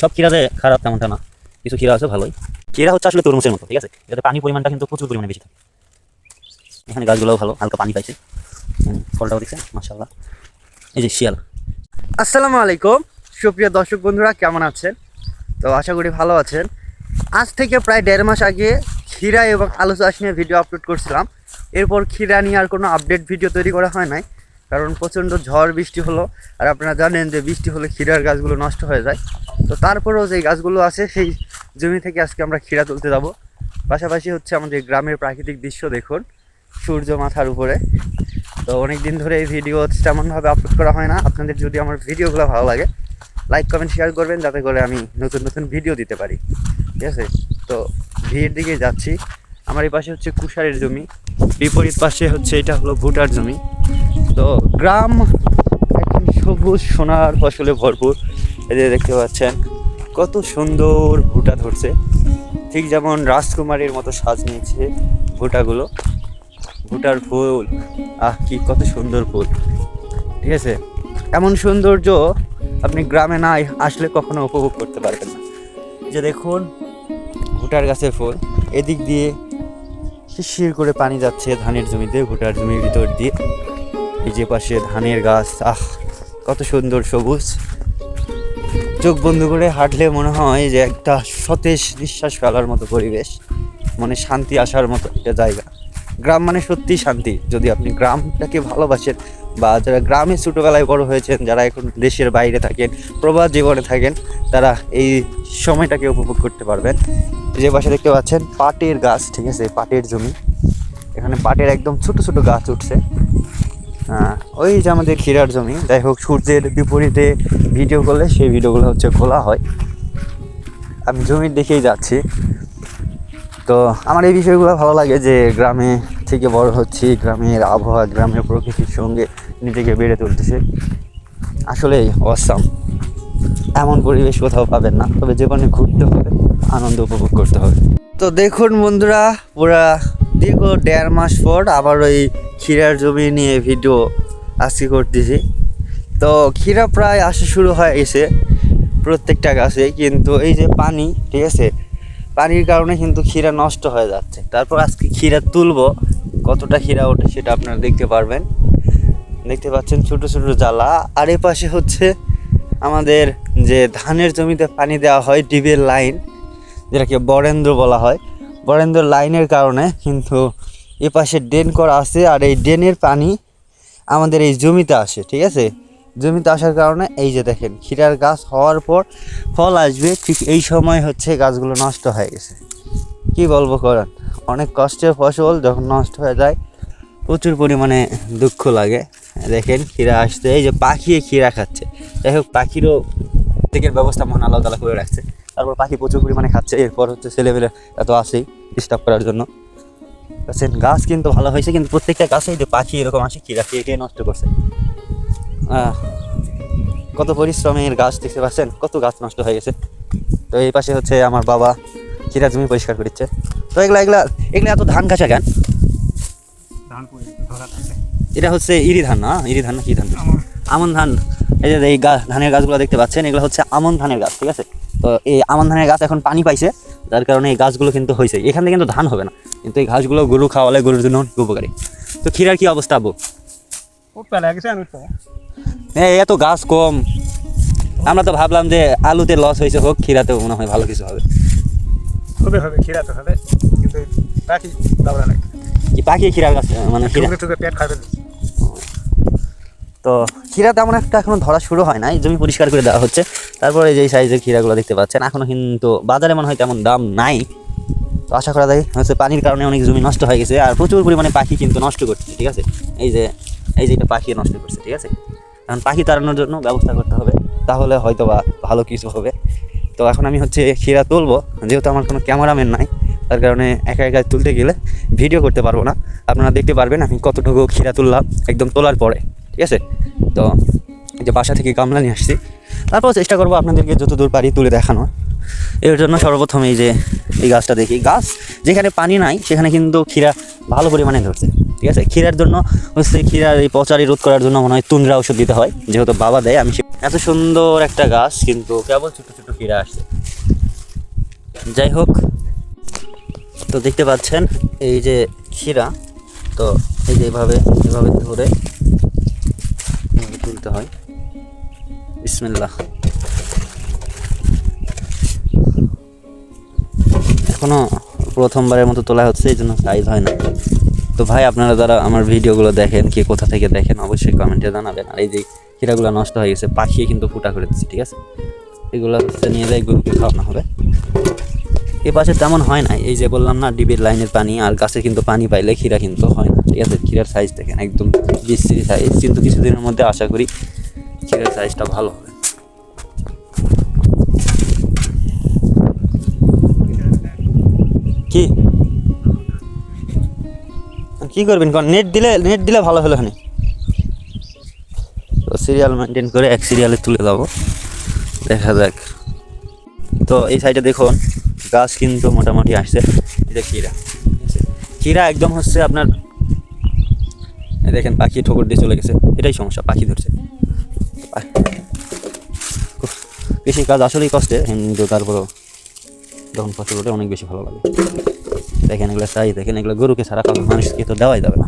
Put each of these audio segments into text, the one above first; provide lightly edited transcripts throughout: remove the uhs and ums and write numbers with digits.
সব ক্ষীরা যে খারাপ তেমনটা না, কিছু ক্ষীরা আছে ভালোই। ক্ষীরা হচ্ছে আসলে তরমুজের মতো, ঠিক আছে, এটাতে পানির পরিমাণটা কিন্তু প্রচুর পরিমাণে বেশি থাকে। এখানে গাছগুলোও ভালো, হালকা পানি পাইছে, ফলটাও দিচ্ছে মাশাআল্লাহ। এই যে শিয়াল। আসসালামু আলাইকুম সুপ্রিয় দর্শক বন্ধুরা, কেমন আছেন? তো আশা করি ভালো আছেন। আজ থেকে প্রায় 1.5 মাস আগে ক্ষীরা এবং আলু চাষ নিয়ে ভিডিও আপলোড করছিলাম। এরপর ক্ষীরা নিয়ে আর কোনো আপডেট ভিডিও তৈরি করা হয় নাই, কারণ প্রচণ্ড ঝড় বৃষ্টি হলো। আর আপনারা জানেন যে বৃষ্টি হলে ক্ষীরার গাছগুলো নষ্ট হয়ে যায়। তো তারপরেও যে গাছগুলো আছে সেই জমি থেকে আজকে আমরা ক্ষীরা তুলতে যাব। পাশাপাশি হচ্ছে আমাদের গ্রামের প্রাকৃতিক দৃশ্য দেখুন, সূর্য মাথার উপরে। তো অনেক দিন ধরে এই ভিডিও তেমনভাবে আপলোড করা হয় না। আপনাদের যদি আমার ভিডিওগুলো ভালো লাগে, লাইক কমেন্ট শেয়ার করবেন, যাতে করে আমি নতুন নতুন ভিডিও দিতে পারি, ঠিক আছে? তো ভিড়ের দিকে যাচ্ছি। আমার এই পাশে হচ্ছে কুষারের জমি, বিপরীত পাশে হচ্ছে এটা হলো ভুটার জমি। তো গ্রাম একদম সবুজ সোনার ফসলে ভরপুর। এই যে দেখতে পাচ্ছেন কত সুন্দর ভুটা ধরছে, ঠিক যেমন রাজকুমারীর মতো সাজ নিয়েছে ভুটাগুলো। ভুটার ফুল, কি কত সুন্দর ফুল, ঠিক আছে? এমন সৌন্দর্য আপনি গ্রামে না আসলে কখনো উপভোগ করতে পারবেন না। যে দেখুন ভুটার গাছের ফুল, এদিক দিয়ে শিরশির করে পানি যাচ্ছে ধানের জমিতে, ভুটার জমির ভিতর দিয়ে। এই যে পাশে ধানের গাছ, কত সুন্দর সবুজ। চোখ বন্ধ করে হাঁটলে মনে হয় যে একটা সতেজ নিঃশ্বাস ফেলার মতো পরিবেশ, মানে শান্তি আসার মতো একটা জায়গা। গ্রাম মানে সত্যি শান্তি। যদি আপনি গ্রামটাকে ভালোবাসেন, বা যারা গ্রামে ছোটোবেলায় বড় হয়েছেন, যারা এখন দেশের বাইরে থাকেন, প্রবাস জীবনে থাকেন, তারা এই সময়টাকে উপভোগ করতে পারবেন। যে পাশে দেখতে পাচ্ছেন পাটের গাছ, ঠিক আছে, পাটের জমি। এখানে পাটের একদম ছোট ছোট গাছ উঠছে। ওই যে আমাদের ক্ষীরার জমি। যাই হোক, সূর্যের বিপরীতে ভিডিও করলে সেই ভিডিওগুলো হচ্ছে খোলা হয়। আমি জমির দিকেই যাচ্ছি। তো আমার এই বিষয়গুলো ভালো লাগে যে গ্রামে থেকে বড় হচ্ছি, গ্রামের আবহাওয়া, গ্রামের প্রকৃতির সঙ্গে নিজেকে বেড়ে তুলতেছে। আসলেই অসাম। এমন পরিবেশ কোথাও পাবেন না। তবে জীবনে ঘুরতে হবে, আনন্দ উপভোগ করতে হবে। তো দেখুন বন্ধুরা, পুরা দীর্ঘ 1.5 মাস পর আবার ওই ক্ষীরার জমি নিয়ে ভিডিও আজকে করতেছি। তো ক্ষীরা প্রায় আসা শুরু হয়ে গেছে প্রত্যেকটা গাছে, কিন্তু এই যে পানি, ঠিক আছে, পানির কারণে কিন্তু ক্ষীরা নষ্ট হয়ে যাচ্ছে। তারপর আজকে ক্ষীরা তুলবো, কতটা ক্ষীরা ওঠে সেটা আপনারা দেখতে পারবেন। দেখতে পাচ্ছেন ছোট ছোট জ্বালা। আর এ পাশে হচ্ছে আমাদের যে ধানের জমিতে পানি দেওয়া হয়, ডিবের লাইন, যেটাকে বরেন্দ্র বলা হয়। বরেন্দ্র লাইনের কারণে কিন্তু এ পাশে ড্রেন করা আছে, আর এই ড্রেনের পানি আমাদের এই জমিতে আসে, ঠিক আছে? জমিতে আসার কারণে এই যে দেখেন ক্ষীরার গাছ হওয়ার পর ফল আসবে, ঠিক এই সময় হচ্ছে গাছগুলো নষ্ট হয়ে গেছে। কি বলবো করেন, অনেক কষ্টের ফসল যখন নষ্ট হয়ে যায় প্রচুর পরিমাণে দুঃখ লাগে। দেখেন ক্ষীরা আসছে, এই যে পাখি ক্ষীরা খাচ্ছে। যাই হোক, পাখিরও থেকে ব্যবস্থা মহান আল্লাহ তাআলা করে রাখছে। তারপর পাখি প্রচুর পরিমাণে খাচ্ছে। এরপর হচ্ছে ছেলেমেয়েরা এত আসেই ডিস্টার্ব করার জন্য। গাছ কিন্তু ভালো হয়েছে, কিন্তু প্রত্যেকটা গাছে যে পাখি এরকম আসে ক্ষীরা খেয়ে নষ্ট করছে। কত পরিশ্রমের গাছ, দেখতে পাচ্ছেন কত গাছ নষ্ট হয়ে গেছে। তো এই পাশে হচ্ছে আমার বাবা ক্ষীরা জমি পরিষ্কার করছে। তো এগুলা এগুলা এগুলা এত ধান গাছা কেন? এটা হচ্ছে ইরি ধান না? ইরি ধান না কি ধান? আমন ধান। এই যে এই ধানের গাছগুলো দেখতে পাচ্ছেন, এগুলো হচ্ছে আমন ধানের গাছ, ঠিক আছে? তো এই আমন ধানের গাছ এখন পানি পাইছে, যার কারণে এই গাছগুলো কিন্তু হয়েছে। এখান থেকে কিন্তু ধান হবে না, কিন্তু এই ঘাসগুলো গরু খাওয়ালে গরুর জন্য অনেক উপকারী। তো ক্ষীরার কি অবস্থা আবু? এত গাছ কম, আমরা তো ভাবলাম যে আলুতে লস হয়েছে, হোক ক্ষীরাতেও মনে হয় ভালো কিছু হবে। কি পাখি ক্ষীরার গাছ, মানে তো ক্ষীরা তেমন একটা এখনো ধরা শুরু হয় না। জমি পরিষ্কার করে দেওয়া হচ্ছে। তারপরে যেই সাইজের ক্ষীরাগুলো দেখতে পাচ্ছেন, এখনো কিন্তু বাজারে মনে হয় তেমন দাম নাই। তো আশা করা যায় হচ্ছে পানির কারণে অনেক জমি নষ্ট হয়ে গেছে, আর প্রচুর পরিমাণে পাখি কিন্তু নষ্ট করছে, ঠিক আছে? এই যে এটা পাখি নষ্ট করছে, ঠিক আছে? এখন পাখি তাড়ানোর জন্য ব্যবস্থা করতে হবে, তাহলে হয়তো বা ভালো কিছু হবে। তো এখন আমি হচ্ছে ক্ষীরা তুলবো, যেহেতু আমার কোনো ক্যামেরাম্যান নাই, তার কারণে একা একা তুলতে গেলে ভিডিও করতে পারবো না। আপনারা দেখতে পারবেন আমি কতটুকু ক্ষীরা তুললাম একদম তোলার পরে, ঠিক আছে? তো এই যে বাসা থেকে গামলা নিয়ে আসছি, তারপর চেষ্টা করবো আপনাদেরকে যত দূর পারি তুলে দেখানো। এর জন্য সর্বপ্রথম এই যে এই গাছটা দেখি, গাছ যেখানে পানি নাই সেখানে কিন্তু ক্ষীরা ভালো পরিমাণে ধরছে। ঠিক আছে। ক্ষীরার জন্য হচ্ছে ক্ষীরার এই পচারি রোধ করার জন্য মনে হয় তুন্দ্রা ওষুধ দিতে হয়, যেহেতু বাবা দেয়। আমি এত সুন্দর একটা গাছ কিন্তু কেবল ছোট ছোট ক্ষীরা আসছে। যাই হোক, তো দেখতে পাচ্ছেন এই যে ক্ষীরা, তো এই যে এভাবে এভাবে ধরে তুলতে হয়। বিসমিল্লাহ। এখনো প্রথমবারের মতো তোলা হচ্ছে, এই জন্য সাইজ হয় না। তো ভাই, আপনারা যারা আমার ভিডিওগুলো দেখেন, কে কোথা থেকে দেখেন, অবশ্যই কমেন্টে জানাবেন। আর এই যে ক্ষীরাগুলো নষ্ট হয়ে গেছে, পাখি কিন্তু ফুটা করে দিচ্ছে, ঠিক আছে। এগুলো হচ্ছে নিয়ে যায় গরুকে খাওয়ানো হবে। এ পাশে তেমন হয় না, এই যে বললাম না, ডিবির লাইনের পানি আর গাছে কিন্তু পানি পাইলে ক্ষীরা কিন্তু হয় না, ঠিক আছে। ক্ষীরার সাইজ দেখেন একদম বিশ্রী সাইজ, কিন্তু কিছুদিনের মধ্যে আশা করি ক্ষীরার সাইজটা ভালো হবে। কি কি করবেন কোন? নেট দিলে ভালো হলো। এখানে তো সিরিয়াল মেনটেন করে এক সিরিয়ালে তুলে যাবো, দেখা যাক। তো এই সাইডে দেখুন গাছ কিন্তু মোটামুটি আসছে। এটা ক্ষীরা, ক্ষীরা একদম হচ্ছে আপনার, দেখেন পাখি ঠোকর দিয়ে চলে গেছে, এটাই সমস্যা, পাখি ধরছে। কৃষি কাজ আসলেই কষ্টের, কিন্তু তারপরেও যখন ফসল ওঠে অনেক বেশি ভালো লাগে। দেখেন এগুলো চাই, দেখেন এগুলো গরুকে ছাড়া কাউকে মানুষকে তো দেওয়াই যাবে না।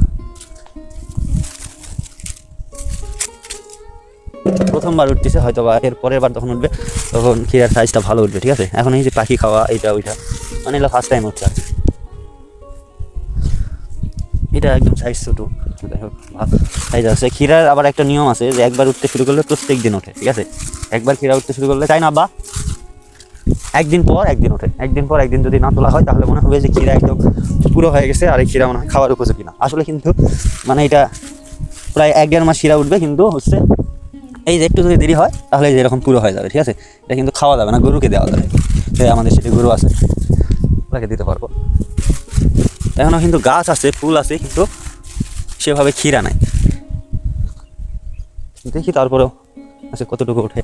প্রথমবার উঠতেছে, হয়তো বা এর পরের বার যখন উঠবে তখন ক্ষীরার সাইজটা ভালো উঠবে, ঠিক আছে। এখন এই যে পাখি খাওয়া এইটা ওইটা, মানে এগুলো ফার্স্ট টাইম উঠছে আর কি। এটা একদম সাইজ ছোটো, যাই হোক সাইজ আছে। ক্ষীরার আবার একটা নিয়ম আছে যে একবার উঠতে শুরু করলে প্রত্যেক দিন ওঠে, ঠিক আছে। একবার ক্ষীরা উঠতে শুরু করলে, তাই না আব্বা, একদিন পর একদিন ওঠে। একদিন পর একদিন যদি না তোলা হয় তাহলে মনে হবে যে ক্ষীরা একদম পুরো হয়ে গেছে আর এই ক্ষীরা মনে হয় খাওয়ার উপযোগী না। আসলে কিন্তু মানে এটা প্রায় 1-1.5 মাস ক্ষীরা উঠবে, কিন্তু হচ্ছে এই যে একটু যদি দেরি হয় তাহলে যে এরকম পুরো হয়ে যাবে, ঠিক আছে। এটা কিন্তু খাওয়া যাবে না, গরুকে দেওয়া যাবে। আমাদের সেটা গরু আছে, ওটাকে দিতে পারবো। এখনও কিন্তু গাছ আছে, ফুল আছে, কিন্তু সেভাবে ক্ষীরা নাই। দেখি তারপরেও আচ্ছা কতটুকু ওঠে।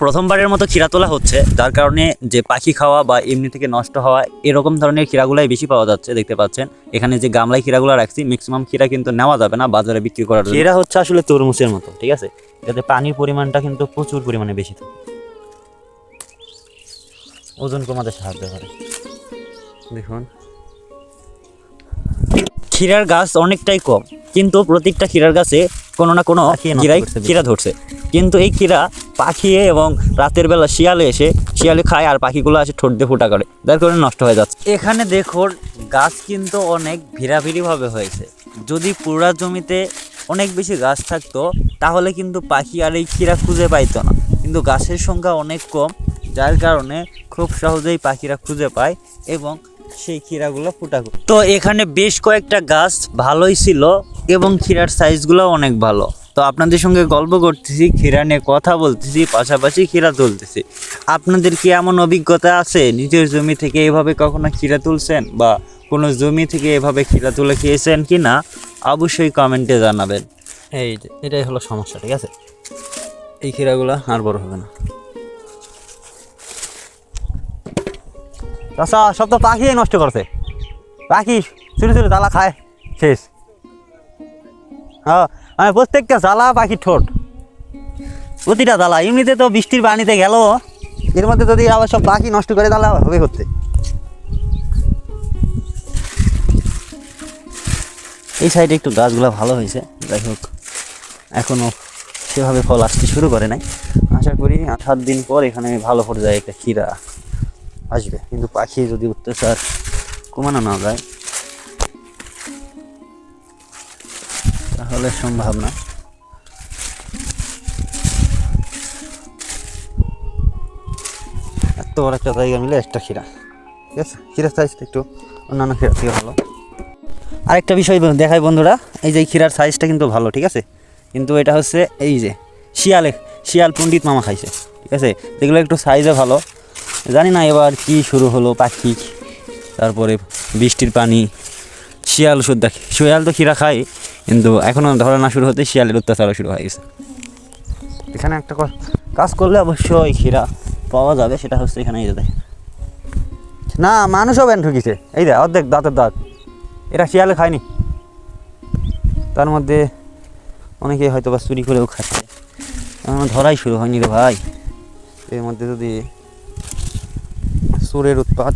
প্রথমবারের মতো ক্ষীরা তোলা হচ্ছে, যার কারণে যে পাখি খাওয়া বা এমনি থেকে নষ্ট হওয়া এরকম ধরনের ক্ষীরাগুলাই বেশি পাওয়া যাচ্ছে। দেখতে পাচ্ছেন এখানে যে গামলায় ক্ষীরাগুলো রাখছি, ম্যাক্সিমাম ক্ষীরা কিন্তু নেওয়া যাবে না বাজারে বিক্রি করার জন্য। ক্ষীরা হচ্ছে আসলে তরমুজের মতো, ঠিক আছে। এটাতে পানির পরিমাণটা কিন্তু প্রচুর পরিমাণে বেশি থাকে, ওজন কমাতে সাহায্য করে। দেখুন ক্ষীরার গাছ অনেকটাই কম, কিন্তু প্রত্যেকটা ক্ষীরার গাছে কোনো না কোনো ক্ষীরা ধরছে। কিন্তু এই ক্ষীরা পাখি এবং রাতের বেলা শিয়ালে খায়, আর পাখিগুলো আসে ঠোঁট দিয়ে ফুটা করে, যার কারণে নষ্ট হয়ে যাচ্ছে। এখানে দেখুন গাছ কিন্তু অনেক ভিড়াভিড়িভাবে হয়েছে। যদি পুরা জমিতে অনেক বেশি গাছ থাকতো তাহলে কিন্তু পাখি আর এই ক্ষীরা খুঁজে পাইতো না, কিন্তু গাছের সংখ্যা অনেক কম, যার কারণে খুব সহজেই পাখিরা খুঁজে পায় এবং সেই ক্ষীরাগুলো ফুটা করে। তো এখানে বেশ কয়েকটা গাছ ভালোই ছিল এবং ক্ষীরার সাইজগুলো অনেক ভালো। তো আপনাদের সঙ্গে গল্প করতেছি, ক্ষীরা নিয়ে কথা বলতেছি, পাশাপাশি ক্ষীরা তুলতেছি। আপনাদের কি এমন অভিজ্ঞতা আছে নিজের জমি থেকে এভাবে কখনো ক্ষীরা তুলছেন, বা কোনো জমি থেকে এভাবে ক্ষীরা তুলে খেয়েছেন কি না, অবশ্যই কমেন্টে জানাবেন। এই যে এটাই হলো সমস্যা, ঠিক আছে। এই ক্ষীরাগুলো আর বড় হবে না। আচ্ছা, সব তো পাখি নষ্ট করছে, পাখি ছোটো ছোটো জ্বালা খায় শেষ। হ্যাঁ, মানে প্রত্যেকটা জ্বালা পাখির ঠোঁট, প্রতিটা জ্বালা। এমনিতে তো বৃষ্টির পানিতে গেল, এর মধ্যে যদি আবার সব পাখি নষ্ট করে তাহলে হবে করতে। এই সাইডে একটু গাছগুলো ভালো হয়েছে, যাই হোক এখনও সেভাবে ফল আসতে শুরু করে নাই। আশা করি 8-7 দিন পর এখানে ভালো পর্যায়ে একটা ক্ষীরা আসবে, কিন্তু পাখি যদি অত্যাচার কমানো না যায় তাহলে সম্ভব না। এত বড় একটা জায়গা মিলে একটা ক্ষীরা, ঠিক আছে। ক্ষীরার সাইজটা একটু অন্যান্য ক্ষীরা থেকে ভালো। আরেকটা বিষয় দেখাই বন্ধুরা, এই যে ক্ষীরার সাইজটা কিন্তু ভালো, ঠিক আছে। কিন্তু এটা হচ্ছে এই যে শিয়াল পণ্ডিত মামা খাইছে, ঠিক আছে। যেগুলো একটু সাইজে ভালো। জানি না এবার কি শুরু হলো, পাখি, তারপরে বৃষ্টির পানি, শিয়াল শিয়াল তো ক্ষীরা খায়, কিন্তু এখনও ধরা না শুরু হতে শিয়ালের অত্যাচারও শুরু হয়ে গেছে। এখানে একটা কাজ করলে অবশ্যই ক্ষীরা পাওয়া যাবে, সেটা হচ্ছে এখানে এই যে দেখেন না, মানুষও ব্যান ঠুকিছে, এই দেখ অর্ধেক দাঁতের দাঁত, এরা শিয়ালে খায়নি। তার মধ্যে অনেকে হয়তো বা চুরি করেও খাচ্ছে, এখনো ধরাই শুরু হয়নি রে ভাই। এর মধ্যে যদি চোরের উৎপাত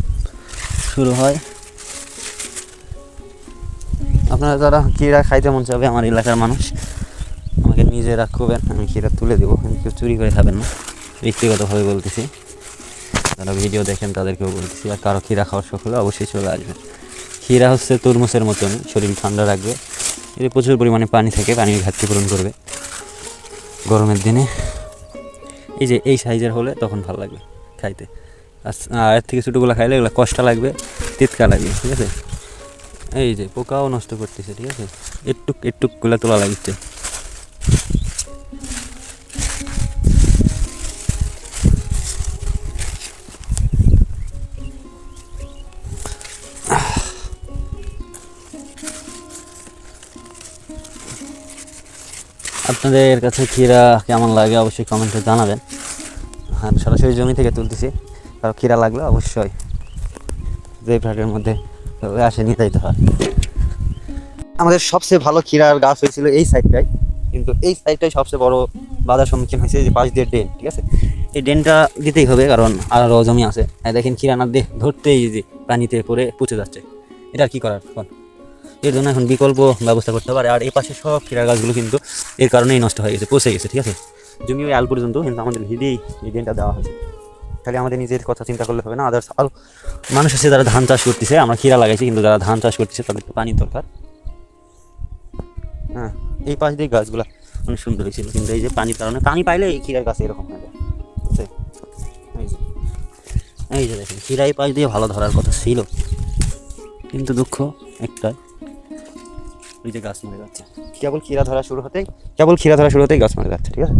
শুরু হয়, আপনারা যারা ক্ষীরা খাইতে মন চাবে আমার এলাকার মানুষ আমাকে নিজে রাখবেন, আমি ক্ষীরা তুলে দেবো, কিন্তু কেউ চুরি করে খাবেন না, ব্যক্তিগতভাবে বলতেছি। যারা ভিডিও দেখেন তাদেরকেও বলতেছি, আর কারো ক্ষীরা খাওয়ার শখ হলে অবশ্যই চলে আসবেন। ক্ষীরা হচ্ছে তরমুজের মতন, শরীর ঠান্ডা রাখবে, এতে প্রচুর পরিমাণে পানি থাকে, পানির ঘাটতি পূরণ করবে গরমের দিনে। এই যে এই সাইজের হলে তখন ভালো লাগবে খাইতে, আর এর থেকে ছোটোগুলো খাইলে এগুলো কষ্ট লাগবে, তিতকা লাগবে, ঠিক আছে। এই যে পোকাও নষ্ট করতেছে, ঠিক আছে, একটুকগুলো তোলা লাগছে। আপনাদের কাছে ক্ষীরা কেমন লাগে অবশ্যই কমেন্টে জানাবেন। আর সরাসরি জমি থেকে তুলতেছি, কারো ক্ষীরা লাগলে অবশ্যই যে ফ্ল্যাটের মধ্যে আসে নিয়ে যাইতে হয়। আমাদের সবচেয়ে ভালো ক্ষীরার গাছ হয়েছিল এই সাইডটাই, কিন্তু এই সাইডটাই সবচেয়ে বড় বাধার সম্মুখীন হয়েছে, যে পাশ দিয়ে ড্রেন, ঠিক আছে। এই ড্রেনটা দিতেই হবে, কারণ আরও জমি আছে। দেখেন ক্ষীরা না দিয়ে ধরতেই যে পানিতে পড়ে পচে যাচ্ছে, এটা কি করার এখন? এর জন্য এখন বিকল্প ব্যবস্থা করতে পারে। আর এই পাশে সব ক্ষীরার গাছগুলো কিন্তু এর কারণেই নষ্ট হয়ে গেছে, পচে গেছে, ঠিক আছে। জমি ওই আল পর্যন্ত, কিন্তু আমাদের ভিডিওই এই ড্রেনটা দেওয়া হয়েছে। খালি আমাদের নিজের কথা চিন্তা করলে হবে না, আদার্স আরও মানুষ আছে যারা ধান চাষ করতেছে, আমরা ক্ষীরা লাগাইছি, কিন্তু যারা ধান চাষ করতেছে তাদের তো পানির দরকার। হ্যাঁ, এই পাশ দিয়ে গাছগুলো অনেক সুন্দর হয়েছিল, কিন্তু এই যে পানির কারণে, পানি পাইলে এই ক্ষীরার গাছে এরকম হয়ে যায়, ঠিক আছে। এই যে দেখেন ক্ষীরা এই পাশ দিয়ে ভালো ধরার কথা ছিল, কিন্তু দুঃখ একটাই, ওই যে গাছ মরে যাচ্ছে। কেবল ক্ষীরা ধরা শুরু হতেই গাছ মরে যাচ্ছে, ঠিক আছে।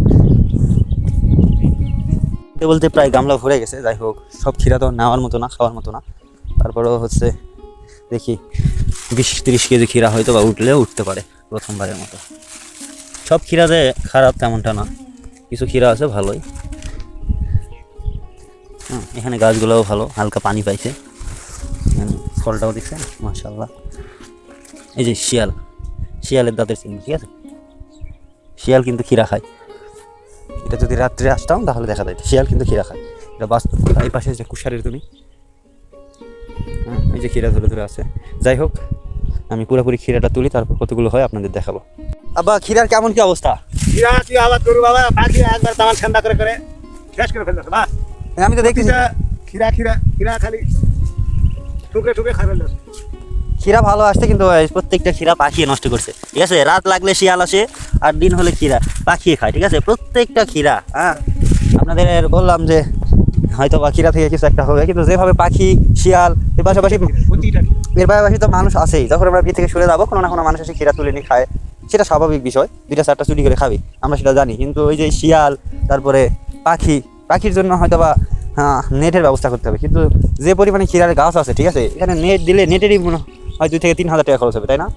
বলতে প্রায় গামলা ভরে গেছে। যাই হোক, সব ক্ষীরা তো নেওয়ার মতো না, খাওয়ার মতো না, তারপরেও হচ্ছে দেখি 20-30 কেজি ক্ষীরা হয়তো বা উঠলেও উঠতে পারে প্রথমবারের মতো। সব ক্ষীরা যে খারাপ তেমনটা না, কিছু ক্ষীরা আছে ভালোই। এখানে গাছগুলোও ভালো, হালকা পানি পাইছে, ফলটাও দেখছেন মাশাআল্লাহ। এই যে শিয়ালের দাঁতের চিহ্ন, ঠিক আছে। শিয়াল কিন্তু ক্ষীরা খায়, এটা যদি রাত্রে আসতাম তাহলে দেখা যায় শিয়াল কিন্তু ক্ষীরা খায়, এটা বাস্তব। এই পাশে যে কুশারের তুমি, এই যে ক্ষীরা ধরে আছে। যাই হোক, আমি পুরোপুরি ক্ষীরাটা তুলি, তারপর কতগুলো হয় আপনাদের দেখাবো। আব্বা, ক্ষীরার কেমন কি অবস্থা? ক্ষীরা তুই আবাদ করু বাবা, পাখি একবার তামাল ঠান্ডা করে করে শেষ করে ফেলতেছে বাস। আমি তো দেখতেছি ক্ষীরা খালি ঠুকে খাই ফেলতেছে। ক্ষীরা ভালো আসছে, কিন্তু প্রত্যেকটা ক্ষীরা পাখিয়ে নষ্ট করছে, ঠিক আছে। রাত লাগলে শিয়াল আসে, আর দিন হলে ক্ষীরা পাখিয়ে খায়, ঠিক আছে। প্রত্যেকটা ক্ষীরা, আপনাদের বললাম যে হয়তো বা ক্ষীরা থেকে কিছু একটা হবে, কিন্তু যেভাবে পাখি, শিয়াল, এর পাশাপাশি তো মানুষ আছেই। যখন আমরা ভিড় থেকে সরে যাবো, কোনো না কোনো মানুষ এসে ক্ষীরা তুলে নিয়ে খায়, সেটা স্বাভাবিক বিষয়, 2টা-4টা চুরি করে খাবে, আমরা সেটা জানি। কিন্তু ওই যে শিয়াল, তারপরে পাখির জন্য হয়তো বা নেটের ব্যবস্থা করতে হবে। কিন্তু যে পরিমাণে ক্ষীরার গাছ আছে, ঠিক আছে, এখানে নেট দিলে নেটেরই মনে হয় 2 থেকে 3 হাজার টাকা খরচ হবে, তাই না?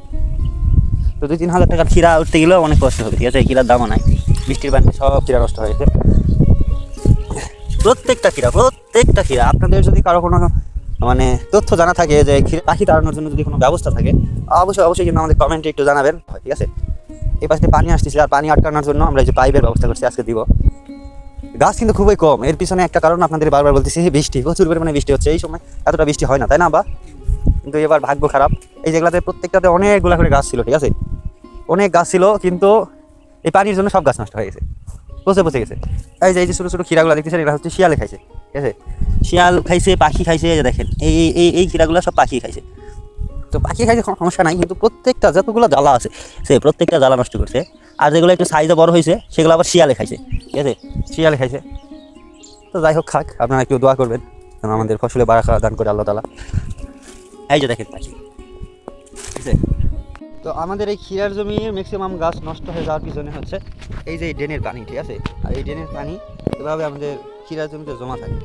তো 2-3 হাজার টাকার ক্ষীরা উঠতে গেলেও অনেক কষ্ট হবে, ঠিক আছে। ক্ষীরার দামও নাই, বৃষ্টির পানিতে সব ক্ষীরা নষ্ট হয়ে গেছে। প্রত্যেকটা ক্ষীরা আপনাদের যদি কারো কোনো মানে তথ্য জানা থাকে, যে পাখি তাড়ানোর জন্য যদি কোনো ব্যবস্থা থাকে, অবশ্যই কিন্তু আমাদের কমেন্টে একটু জানাবেন, ঠিক আছে। এই পাশে পানি আসতেছে, আর পানি আটকানোর জন্য আমরা এই যে পাইপের ব্যবস্থা করছি, আজকে দিব। গাছ কিন্তু খুবই কম, এর পিছনে একটা কারণ আপনাদের বারবার বলতেছি, বৃষ্টি, প্রচুর পরিমাণে বৃষ্টি হচ্ছে। এই সময় এতটা বৃষ্টি হয় না, তাই না বা? কিন্তু এবার ভাগ্য খারাপ, এই যেগুলাতে প্রত্যেকটাতে অনেকগুলা করে গাছ ছিল, ঠিক আছে, অনেক গাছ ছিল, কিন্তু এই পানির জন্য সব গাছ নষ্ট হয়ে গেছে, পচে গেছে। এই যে ছোটো ছোটো ক্ষীরাগুলো দেখতেছেন, এগুলো হচ্ছে শিয়ালে খাইছে, ঠিক আছে। শিয়াল খাইছে, পাখি খাইছে, এই যে দেখেন এই ক্ষীরাগুলো সব পাখি খাইছে। তো পাখি খাইছে, কোনো সমস্যা নাই, কিন্তু প্রত্যেকটা যতগুলো জ্বালা আছে সে প্রত্যেকটা জ্বালা নষ্ট করছে। আর যেগুলো একটু সাইজে বড় হয়েছে সেগুলো আবার শিয়ালে খাইছে, ঠিক আছে, শিয়ালে খাইছে। তো যাই হোক, খাক, আপনারা একটু দোয়া করবেন যেন আমাদের ফসলে বারাকা দান করে আল্লাহ তাআলা। এই যে দেখেন পাখি, ঠিক আছে। তো আমাদের এই ক্ষীরার জমির ম্যাক্সিমাম গাছ নষ্ট হয়ে যাওয়ার পিছনে হচ্ছে এই যে ড্রেনের পানি, ঠিক আছে। আর এই ড্রেনের পানি এভাবে আমাদের ক্ষীরার জমিতে জমা থাকে।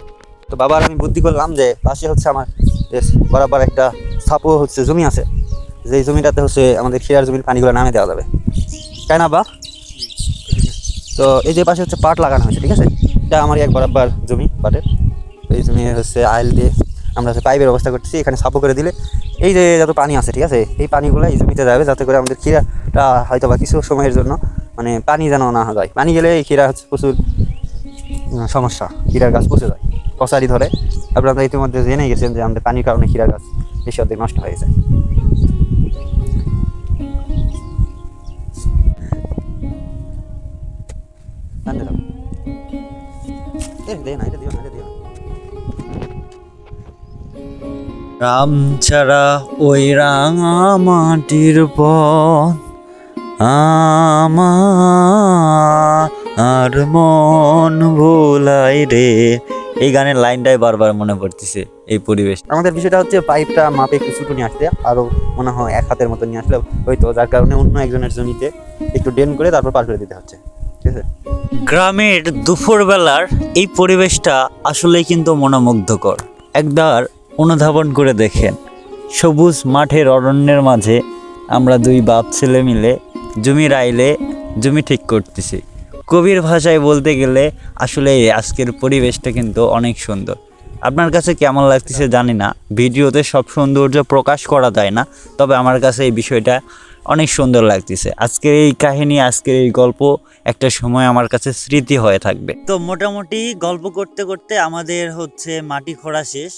তো বাবার আমি বুদ্ধি করলাম যে পাশে হচ্ছে আমার বরাবর একটা সাপো হচ্ছে জমি আছে, যে জমিটাতে হচ্ছে আমাদের ক্ষীরার জমির পানিগুলো নামে দেওয়া যাবে, তাই না বা? তো এই যে পাশে হচ্ছে পাট লাগানো হয়েছে, ঠিক আছে। এটা আমারই এক বরাবর জমি পাটের, এই জমি হচ্ছে আইল দিয়ে আমরা হচ্ছে পাইপের ব্যবস্থা করতেছি, এখানে সাপো করে দিলে এই যে যত পানি আছে ঠিক আছে, এই পানিগুলো এই জমিতে যাবে, যাতে করে আমাদের ক্ষীরাটা হয়তো বা কিছু সময়ের জন্য মানে পানি যেন না যায়। পানি গেলে এই ক্ষীরা হচ্ছে প্রচুর সমস্যা, ক্ষীরার গাছ পচে যায়, পচারি ধরে। আপনারা ইতিমধ্যে জেনে গেছেন যে আমাদের পানির কারণে ক্ষীরার গাছ বেশি অর্ধেক নষ্ট হয়ে যায়। রাম ছাড়া ওই রাঙা মাটির পথ আমার মন ভোলাই রে। এই গানের লাইনটাই বারবার মনে পড়তেছে এই পরিবেশ। আমাদের বিষয়টা হচ্ছে পাইপটা মাপে একটু ছোটো নিয়ে আসতে, আরও মনে হয় 1 হাতের মতো নিয়ে আসলে হয়তো, যার কারণে অন্য একজনের জমিতে একটু ড্রেন করে তারপর পার করে দিতে হচ্ছে, ঠিক আছে। গ্রামের দুপুরবেলার এই পরিবেশটা আসলেই কিন্তু মনোমুগ্ধকর। একবার অনুধাবন করে দেখেন, সবুজ মাঠের অরণ্যের মাঝে আমরা 2 বাপ ছেলে মিলে জমির আইলে জমি ঠিক করতেছি। কবির ভাষায় বলতে গেলে আসলে আজকের পরিবেশটা কিন্তু অনেক সুন্দর। আপনার কাছে কেমন লাগতেছে জানি না, ভিডিওতে সব সৌন্দর্য প্রকাশ করা যায় না, তবে আমার কাছে এই বিষয়টা অনেক সুন্দর লাগতেছে। আজকের এই কাহিনী, আজকের এই গল্প একটা সময় আমার কাছে স্মৃতি হয়ে থাকবে। তো মোটামুটি গল্প করতে করতে আমাদের হচ্ছে মাটি খোঁড়া শেষ,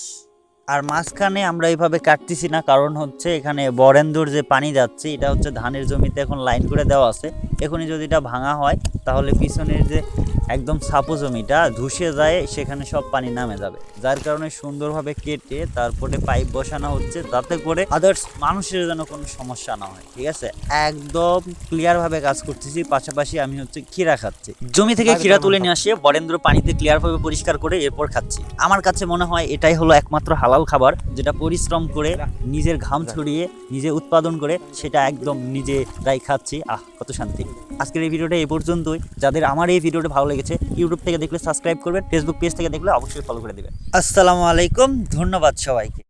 আর মাঝখানে আমরা এইভাবে কাটতেছি না, কারণ হচ্ছে এখানে বরেন্দ্রর যে পানি যাচ্ছে এটা হচ্ছে ধানের জমিতে এখন লাইন করে দেওয়া আছে। এখনই যদি এটা ভাঙা হয় তাহলে পিছনের যে একদম সাপো জমিটা ধুসে যায়, সেখানে সব পানি নামে যাবে, যার কারণে সুন্দরভাবে কেটে তারপরে পাইপ বসানো হচ্ছে, যাতে করে আদার্স মানুষের যেন কোনো সমস্যা না হয়, ঠিক আছে। একদম ক্লিয়ারভাবে কাজ করতেছি, পাশাপাশি আমি হচ্ছে ক্ষীরা খাচ্ছি। জমি থেকে ক্ষীরা তুলে নিয়ে আসে বরেন্দ্র পানিতে ক্লিয়ারভাবে পরিষ্কার করে এরপর খাচ্ছি। আমার কাছে মনে হয় এটাই হলো একমাত্র হালাল খাবার, যেটা পরিশ্রম করে নিজের ঘাম ছড়িয়ে নিজে উৎপাদন করে সেটা একদম নিজেরাই খাচ্ছি। কত শান্তি। আজকের এই ভিডিওটা এই পর্যন্তই। যাদের আমার এই ভিডিওটা ভালো লেগেছে, ইউটিউব থেকে দেখলে সাবস্ক্রাইব করবেন, ফেসবুক পেজ থেকে দেখলে অবশ্যই ফলো করে দেবেন। আসসালামু আলাইকুম, ধন্যবাদ সবাইকে।